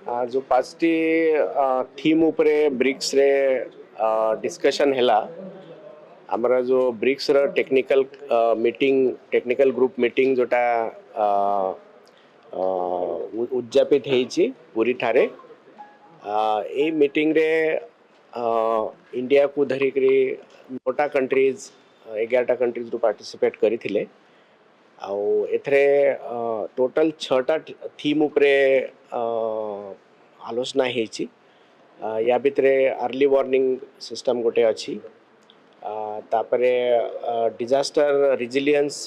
जो पाँचटी थीम उपरे ब्रिक्स रे डिस्कशन हैला आमर जो ब्रिक्स रो technical meeting technical group meeting जोटा उद्यापित होईची पूरी ठारे ए मीटिंग रे इंडिया को धरिकरी 9टा कंट्रीज 11टा कंट्रीज रू पार्टिसिपेट करी आउ एथरे टोटल 6टा थीम उपरे आलोचना होईची या भितरे अर्ली वार्निंग सिस्टम गोटे अच्छी तापरे डिजास्टर रिजिलियंस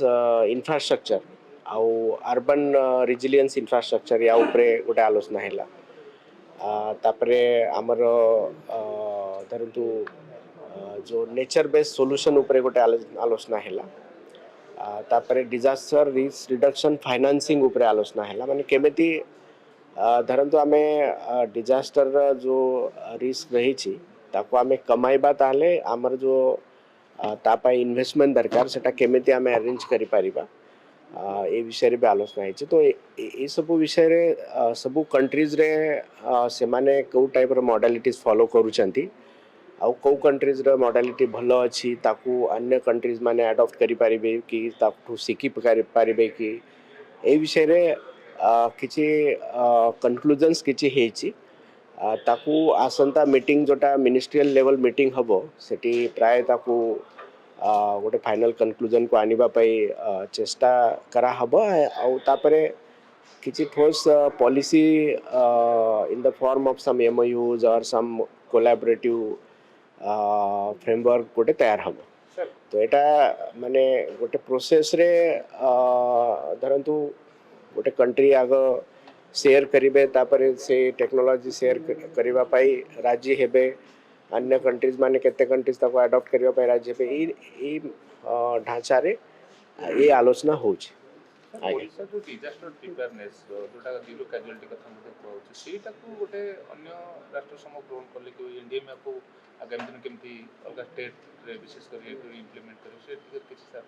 इंफ्रास्ट्रक्चर आउ अर्बन रिजिलियंस इंफ्रास्ट्रक्चर या उपरे गोटे आलोचना हैला तापरे आमर धरतु जो नेचर बेस्ड सॉल्यूशन उपरे गोटे आलोचना हैला तापरे डिजास्टर रिस्क रिडक्शन फाइनेंसिंग उपरे आलोचना हैला माने केमेती धरतु आमे डिजास्टर जो रिस्क रही छी ताको आमे कमाइबा ताले आमर जो तापाई इन्वेस्टमेंट दरकार सेटा केमेती आमे अरेंज करि पारिबा ए विषय रे भी आलोचना है तो ये सब विषय रे सब कंट्रीज रे से माने को टाइप रो मॉडलिटीज फॉलो करूचंती आउ को कंट्रीज रो मॉडलिटी भलो अछि ताकू अन्य कंट्रीज माने अडॉप्ट करि पारिबे कि ताकू सिखि पारिबे कि ए विषय रे किछि कंक्लूजन्स किछि हेछि ताकू आसंता मीटिंग जोटा मिनिस्ट्रियल लेवल मीटिंग हबो सेठी प्राय ताकू गोटे फाइनल कंक्लूजन को आनिबा पई चेष्टा करा हबो आउ तापरे किछि ठोस policy in the form of some MOUs और सम कोलैबोरेटिव फ्रेमवर्क गोटे तैयार हबो तो एटा माने गोटे प्रोसेस रे धरंतु गोटे कंट्री आग शेयर करिबे तापरे से टेक्नोलॉजी शेयर करिबा पई राजी हेबे अन्य कंट्रीज माने केते कंट्रीज ताको अडॉप्ट करिबा पई राज्य पे ई ढांचा रे ये आलोचना होछि ओडिशा जो डिजास्टर प्रिपेयरनेस जोटा जीरो कैजुअलिटी कथा मते कहउछ सेटा को गोटे अन्य राष्ट्र समूह ग्रहण करले कि इंडिया में को आगामी दिन केमती अलगा स्टेट रे विशेष कर इंप्लीमेंट करे से किछि सर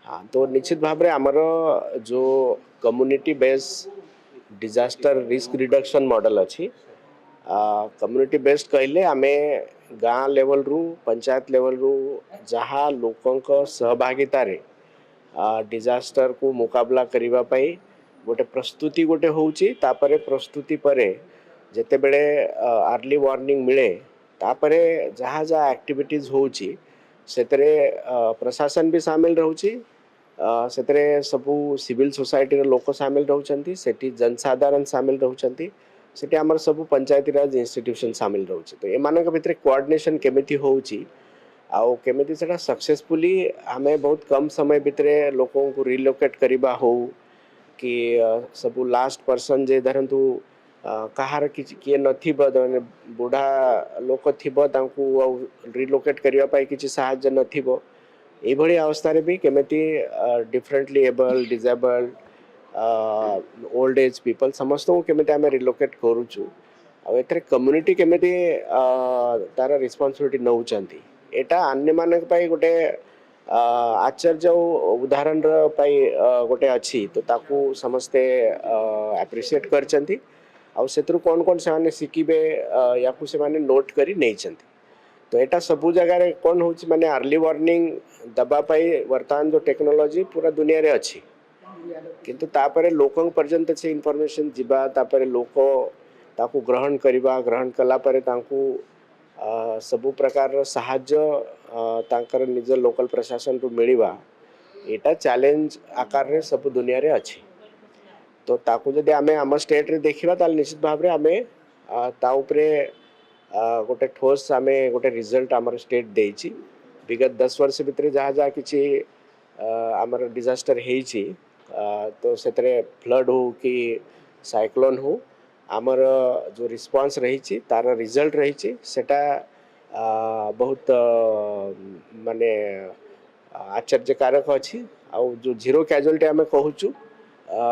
हाँ तो निश्चित भाव रे हमर जो community based disaster risk reduction model अछि कम्युनिटी बेस्ड कहले आमे गाँ लेवल रु पंचायत लेवल रु जहाँ लोकंक सहभागिता रे डिजास्टर को मुकाबला करिबा पई गोटे प्रस्तुति गोटे होउची तापरे प्रस्तुति परे जेते बेले अर्ली वार्निंग मिले तापरे जहाँ जहाँ एक्टिविटीज होउची सेतरे प्रशासन भी शामिल रहउची सेतरे सबु सिविल सोसाइटी रे लोक शामिल रहउचंती सेठी जनसाधारण शामिल रहउचंती सेठी हमर सबु पंचायती राज इंस्टीट्यूशन शामिल रहउची तो एमानक भितरे कोऑर्डिनेशन केमिति होउची आउ केमिति सेटा सक्सेसफुली हमें बहुत कम समय भितरे लोकों को रिलोकेट करिबा हो कि सबु लास्ट पर्सन जे धरंतु कहार किछि किए नथिबो बुढ़ा लोक थिबो तांकू रिलोकेट करिबा पाई किछि सहायता नथिबो ए भली अवस्था रे भी केमिति differently able disabled old age people समस्त को केमिति हमें रिलोकेट करूछु आ एथरे कम्युनिटी केमिति तार रिस्पांसिबिलिटी नउचंती एटा अन्य मानक पाई गोटे आश्चर्य उदाहरण पाई गोटे अच्छी तो ताकू समस्ते एप्रिशिएट करचंती आउ सेतरु कोन कोन से माने सिकिबे याकू से माने नोट करी नैचंती तो एटा सबु जगह रे कोन होची माने अर्ली वार्निंग दबा पाई वर्तमान जो टेक्नोलॉजी पूरा दुनिया रे अच्छी किंतु तापरे लोकंग पर्यंत से इंफॉर्मेशन जिबा तापरे लोको ताकू ग्रहण करिबा ग्रहण कला परे ताकू सबु प्रकार साहाय्य तांकर निज लोकल प्रशासन रु मिलिबा एटा चैलेंज आकार रे सब दुनिया रे अछि तो ताकू जदि आमे हम स्टेट रे देखिबा ताल निश्चित भाव रे आमे ता उपरे गोटे ठोस आमे गोटे रिजल्ट हमर स्टेट देछि विगत 10 वर्ष भितरे जहा जहा किछि हमर डिजास्टर हेछि तो सेतरे फ्लड हो कि साइक्लोन हो आमर जो रिस्पांस रही तार रिजल्ट रही सेटा बहुत माने आश्चर्यकारक अच्छी आउ जो जीरो कैजुअलिटी आमे कहूचु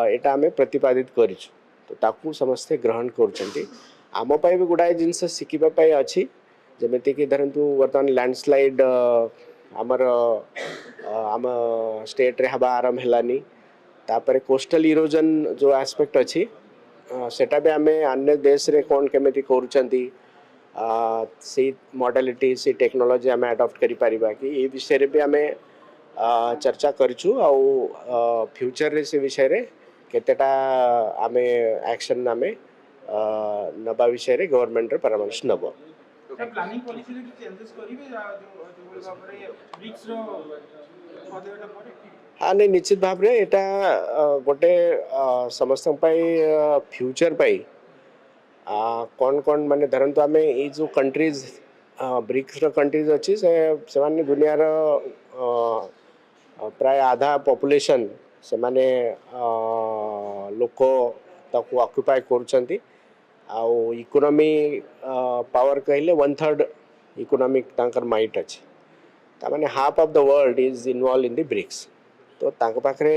एटा आमे प्रतिपादित करिछु तो ताकू समस्ते ग्रहण करूचंती आम पाई भी गुडाए जिनस शिखिबा पाई अछि जेमिति कि धरंतु वर्तमान लैंडस्लाइड आमर आम स्टेट रे हबा आरंभ हेलानी तापरे कोस्टल इरोजन जो एस्पेक्ट अछि सेटा भी आमे अन्य देश रे कोन केमिति करूछंती से मॉडलिटी से टेक्नोलॉजी आमे अडॉप्ट करि परिबा कि ए विषय रे भी आमे चर्चा करछु आउ फ्यूचर रे से विषय रे केतेटा आमे एक्शन आमे नबा विषय रे गवर्नमेंट रे परामर्श नबो प्लानिंग पॉलिसी रे चेंजेस करिवे जो भाबरे ब्रिक्स रो पदेटा परे हाँ नहीं निश्चित भाव रे एटा गोटे समस्त फ्यूचर पाई कौन कौन माने धरंतु आमे ए जो कंट्रीज ब्रिक्स रो कंट्रीज अच्छी से माने दुनिया रो प्राय आधा पॉपुलेशन से माने लोक ताकू ऑक्युपाई करूछंती आउ इकोनॉमी पावर कहले 1/3 इकोनॉमिक तांकर माइट अछि ता माने half of the world is involve in the BRICS तो तांक पाखरे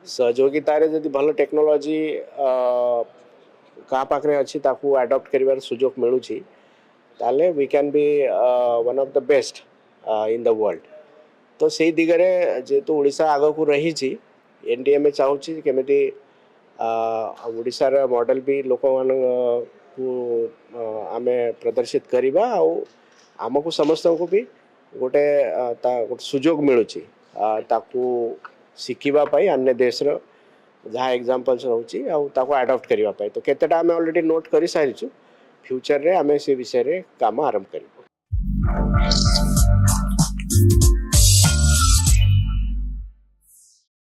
सहयोगिता रे जदि भल टेक्नोलॉजी का पाखरे अछि ताकू अडॉप्ट करिवार सुजोग मिलुछि ताले we can be one of the best in the world तो सेही दिगरे जेतु ओडिसा आगो को रही छी एनडीएमए चाहूछि केमिति ओडिसा रे मॉडल भी लोक मान को आमे प्रदर्शित करिबा आ आमको समस्त को भी गोटे गोटे सुजोग मिलुछि ताकू शिखिबा पाई अन्य देश रो जहाँ एग्जांपल्स रहउछि आ ताकू अडॉप्ट करिबा पाई तो केतेटा आमे ऑलरेडी नोट करि सारिछु फ्यूचर रे आमे से विषय रे काम आरंभ करिबो।